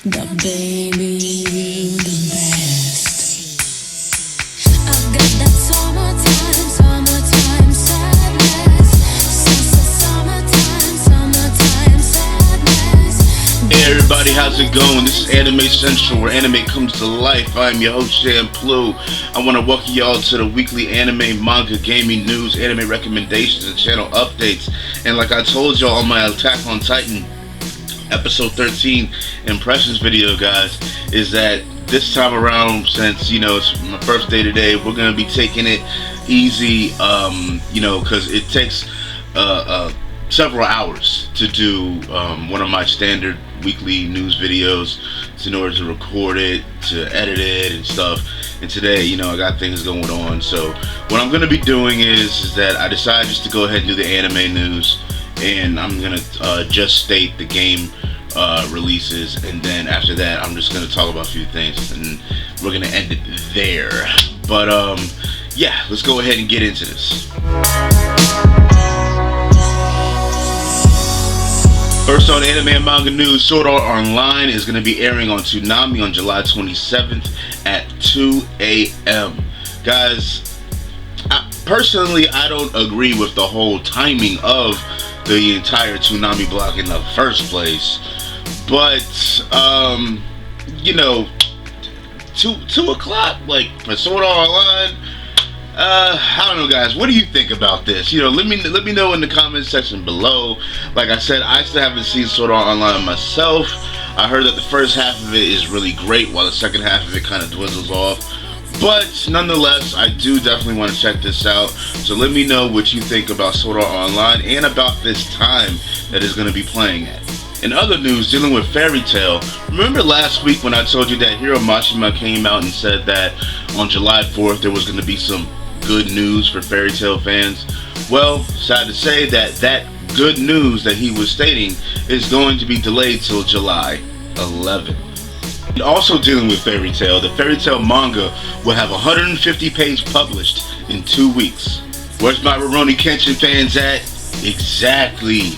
The baby, the best. I've got that summertime sadness. Summertime sadness. Hey everybody, how's it going? This is AnimeCenTruL, where anime comes to life. I'm your host, ShampLu. I want to welcome y'all to the weekly anime, manga, gaming news, anime recommendations, and channel updates. And like I told y'all on my Attack on Titan episode 13 impressions video, guys, is that this time around, since it's my first day today, we're gonna be taking it easy, because it takes several hours to do one of my standard weekly news videos in order to record it, to edit it and stuff. And today, I got things going on, so what I'm gonna be doing is that I decided just to go ahead and do the anime news, and I'm gonna just state the game releases, and then after that I'm just gonna talk about a few things, and we're gonna end it there. But yeah, let's go ahead and get into this. First on anime and manga news, Sword Art Online is going to be airing on Toonami on July 27th at 2 a.m. Guys, personally, I don't agree with the whole timing of the entire Toonami block in the first place. But, 2 o'clock, like, for Sword Art Online, I don't know, guys. What do you think about this? Let me know in the comment section below. Like I said, I still haven't seen Sword Art Online myself. I heard that the first half of it is really great, while the second half of it kind of dwindles off. But nonetheless, I do definitely want to check this out. So let me know what you think about Sword Art Online and about this time that is going to be playing at. In other news, dealing with Fairy Tail, remember last week when I told you that Hiro Mashima came out and said that on July 4th there was going to be some good news for Fairy Tail fans? Well, sad to say that good news that he was stating is going to be delayed till July 11th. And also dealing with Fairy Tail, the Fairy Tail manga will have 150 pages published in 2 weeks. Where's my Rurouni Kenshin fans at? Exactly.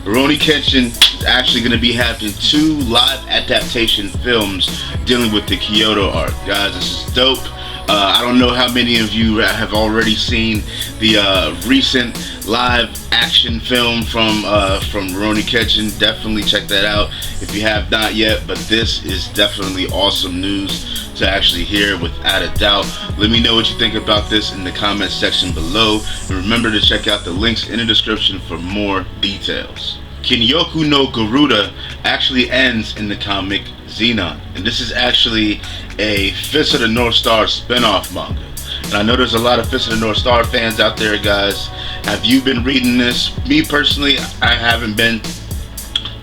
Rurouni Kenshin is actually going to be having 2 live adaptation films dealing with the Kyoto arc. Guys, this is dope. I don't know how many of you have already seen the recent live action film from Rurouni Kenshin. Definitely check that out if you have not yet, but this is definitely awesome news to actually hear, without a doubt. Let me know what you think about this in the comment section below, and remember to check out the links in the description for more details. Kinyoku no Garuda actually ends in the comic Zenon, and this is actually a Fist of the North Star spinoff manga. And I know there's a lot of Fist of the North Star fans out there, guys. Have you been reading this? Me personally, I haven't been.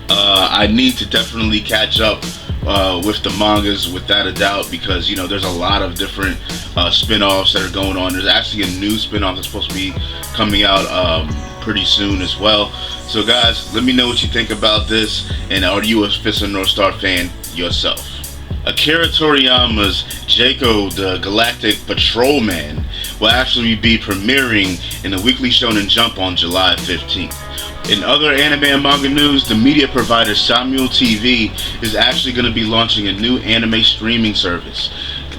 I need to definitely catch up with the mangas, without a doubt, because there's a lot of different spin-offs that are going on. There's actually a new spin-off that's supposed to be coming out pretty soon as well. So guys, let me know what you think about this, and are you a Fist of the North Star fan yourself? Akira Toriyama's Jaco the Galactic Patrolman will actually be premiering in the Weekly Shonen Jump on July 15th. In other anime and manga news, the media provider Simultv is actually going to be launching a new anime streaming service.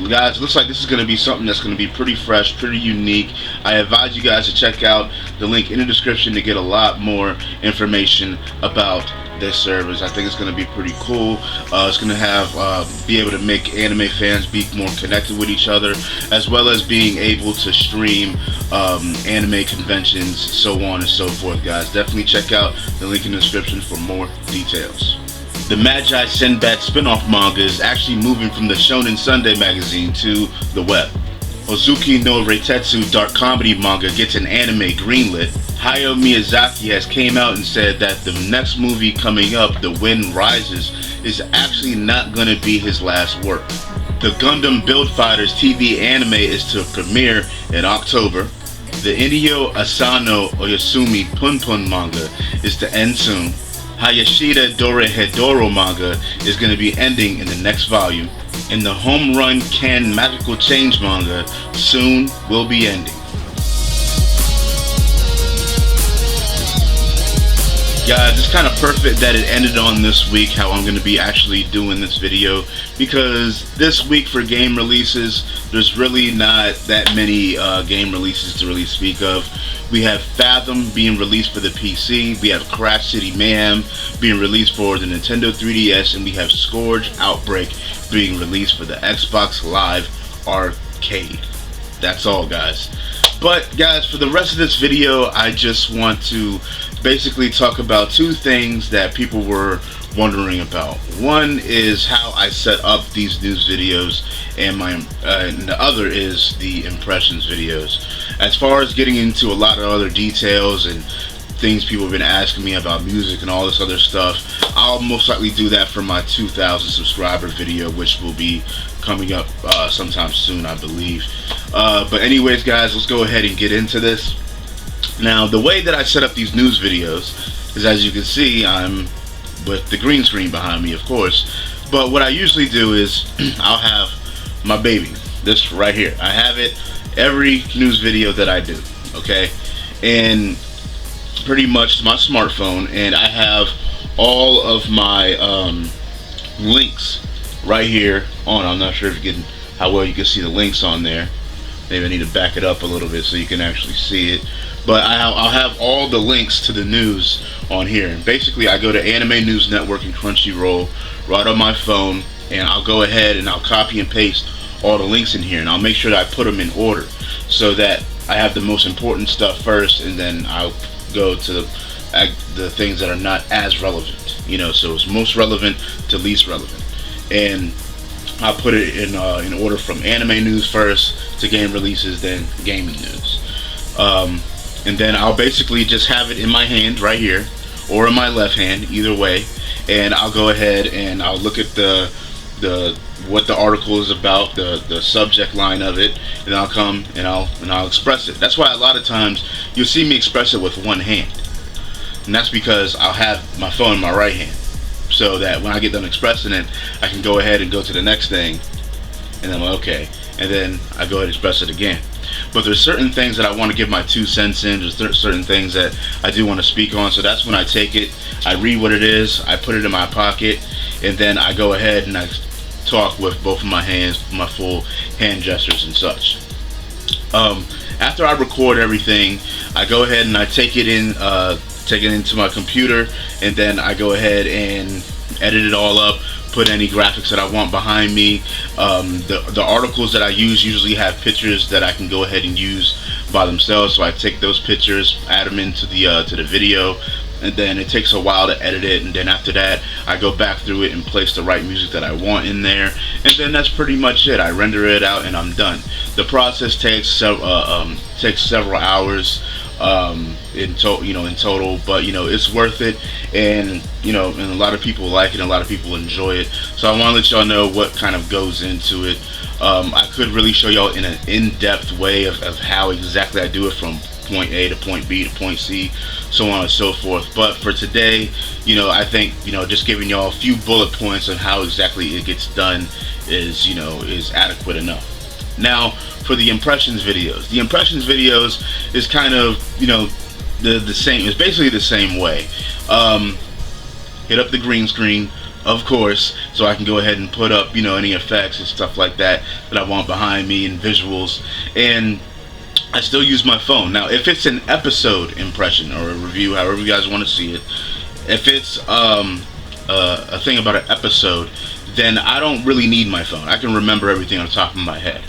Guys, it looks like this is going to be something that's going to be pretty fresh, pretty unique. I advise you guys to check out the link in the description to get a lot more information about this service. I think it's going to be pretty cool. It's going to have be able to make anime fans be more connected with each other, as well as being able to stream anime conventions, so on and so forth. Guys, definitely check out the link in the description for more details. The Magi Sinbad spin-off manga is actually moving from the Shonen Sunday magazine to the web. Hozuki no reitetsu dark comedy manga gets an anime greenlit. Hayao Miyazaki has came out and said that the next movie coming up, The Wind Rises, is actually not going to be his last work. The Gundam Build Fighters TV anime is to premiere in October. The Inio Asano Oyasumi Pun Pun manga is to end soon. Hayashida Dorohedoro Manga is going to be ending in the next volume, and the Homerun Can Magical Change manga soon will be ending. Guys, it's kind of perfect that it ended on this week, how I'm going to be actually doing this video, because this week for game releases, there's really not that many game releases to really speak of. We have Fathom being released for the PC, we have Crash City Mayhem being released for the Nintendo 3DS, and we have Scourge Outbreak being released for the Xbox Live Arcade. That's all, guys. But guys, for the rest of this video, I just want to basically talk about two things that people were wondering about. One is how I set up these news videos, and the other is the impressions videos. As far as getting into a lot of other details and things people have been asking me about music and all this other stuff, I'll most likely do that for my 2,000 subscriber video, which will be coming up sometime soon, I believe. But anyways, guys, let's go ahead and get into this. Now, the way that I set up these news videos is, as you can see, I'm with the green screen behind me, of course. But what I usually do is I'll have my baby, this right here. I have it every news video that I do, okay? And pretty much my smartphone, and I have all of my links right here on. I'm not sure if you can, how well you can see the links on there. Maybe I need to back it up a little bit so you can actually see it. But I'll have all the links to the news on here. And basically, I go to Anime News Network and Crunchyroll right on my phone, and I'll go ahead and I'll copy and paste all the links in here, and I'll make sure that I put them in order so that I have the most important stuff first, and then I'll go to the things that are not as relevant. You know, so it's most relevant to least relevant. And I'll put it in order from anime news first to game releases, then gaming news. And then I'll basically just have it in my hand right here, or in my left hand, either way, and I'll go ahead and I'll look at what the article is about, the subject line of it, and I'll come and I'll express it. That's why a lot of times you'll see me express it with one hand, and that's because I'll have my phone in my right hand, so that when I get done expressing it, I can go ahead and go to the next thing, and then I'm like, okay, and then I go ahead and express it again. But there's certain things that I want to give my 2 cents in. There's certain things that I do want to speak on. So that's when I take it, I read what it is, I put it in my pocket, and then I go ahead and I talk with both of my hands, my full hand gestures and such. After I record everything, I go ahead and I take it into my computer, and then I go ahead and edit it all up, put any graphics that I want behind me. The articles that I use usually have pictures that I can go ahead and use by themselves, so I take those pictures, add them into the video, and then it takes a while to edit it, and then after that I go back through it and place the right music that I want in there, and then that's pretty much it. I render it out and I'm done. The process takes several hours in total, but it's worth it, and and a lot of people like it, and a lot of people enjoy it. So I want to let y'all know what kind of goes into it. I could really show y'all in an in-depth way of how exactly I do it, from point A to point B to point C, so on and so forth. But for today, I think just giving y'all a few bullet points on how exactly it gets done is adequate enough. Now, for the impressions videos, is kind of the same. It's basically the same way. Hit up the green screen, of course, so I can go ahead and put up any effects and stuff like that I want behind me, and visuals, and I still use my phone. Now, if it's an episode impression or a review, however you guys want to see it, if it's a thing about an episode, then I don't really need my phone. I can remember everything on the top of my head.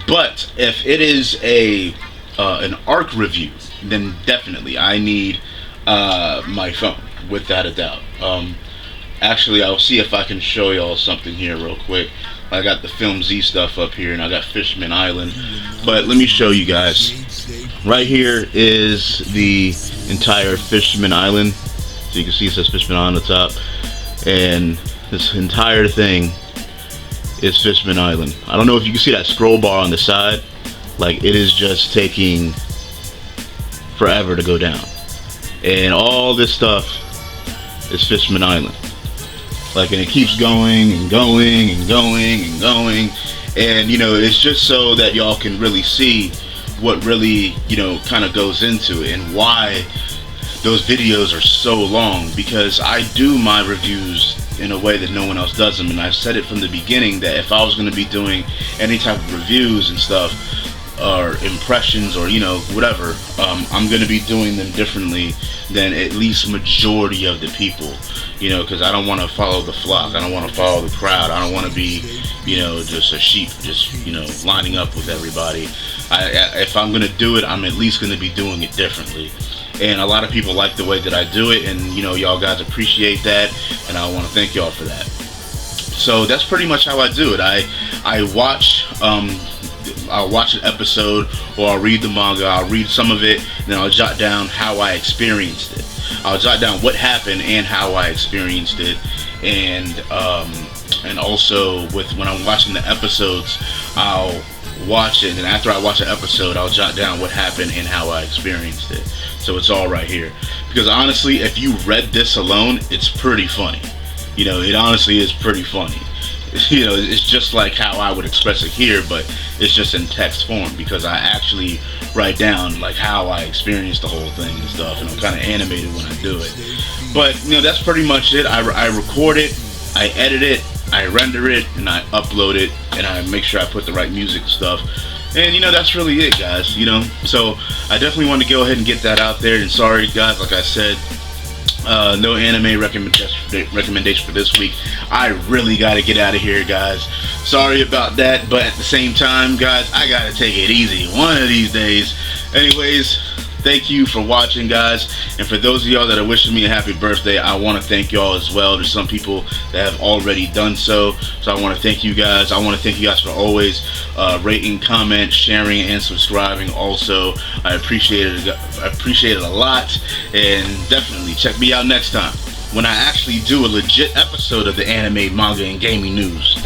But if it is an arc review, then definitely I need my phone, without a doubt. Actually, I'll see if I can show y'all something here real quick. I got the Film Z stuff up here, and I got Fishman Island. But let me show you guys. Right here is the entire Fishman Island. So you can see it says Fishman on the top. And this entire thing is Fishman Island. I don't know if you can see that scroll bar on the side. Like, it is just taking forever to go down. And all this stuff is Fishman Island. Like, and it keeps going and going and going and going, and it's just so that y'all can really see what really kind of goes into it, and why those videos are so long, because I do my reviews in a way that no one else does them, and I've said it from the beginning that if I was going to be doing any type of reviews and stuff, or impressions, or whatever, I'm going to be doing them differently than at least majority of the people, because I don't want to follow the flock, I don't want to follow the crowd, I don't want to be just a sheep, just lining up with everybody. If I'm going to do it, I'm at least going to be doing it differently. And a lot of people like the way that I do it, and y'all guys appreciate that, and I want to thank y'all for that. So that's pretty much how I do it. I'll watch an episode, or I'll read the manga, I'll read some of it, then I'll jot down how I experienced it. I'll jot down what happened and how I experienced it, and also when I'm watching the episodes, I'll watch it, and after I watch an episode, I'll jot down what happened and how I experienced it. So it's all right here. Because honestly, if you read this alone, it's pretty funny. It honestly is pretty funny. It's just like how I would express it here, but it's just in text form, because I actually write down like how I experienced the whole thing and stuff, and I'm kind of animated when I do it. But that's pretty much it. I record it, I edit it, I render it, and I upload it, and I make sure I put the right music and stuff. And that's really it, guys. So I definitely want to go ahead and get that out there. And sorry, guys, like I said, no anime recommendation for this week. I really got to get out of here, guys. Sorry about that, but at the same time, guys, I got to take it easy one of these days. Anyways, thank you for watching, guys. And for those of y'all that are wishing me a happy birthday, I want to thank y'all as well. There's some people that have already done so. So I want to thank you guys. I want to thank you guys for always rating, comment, sharing, and subscribing. Also, I appreciate it. I appreciate it a lot. And definitely check me out next time when I actually do a legit episode of the anime, manga, and gaming news.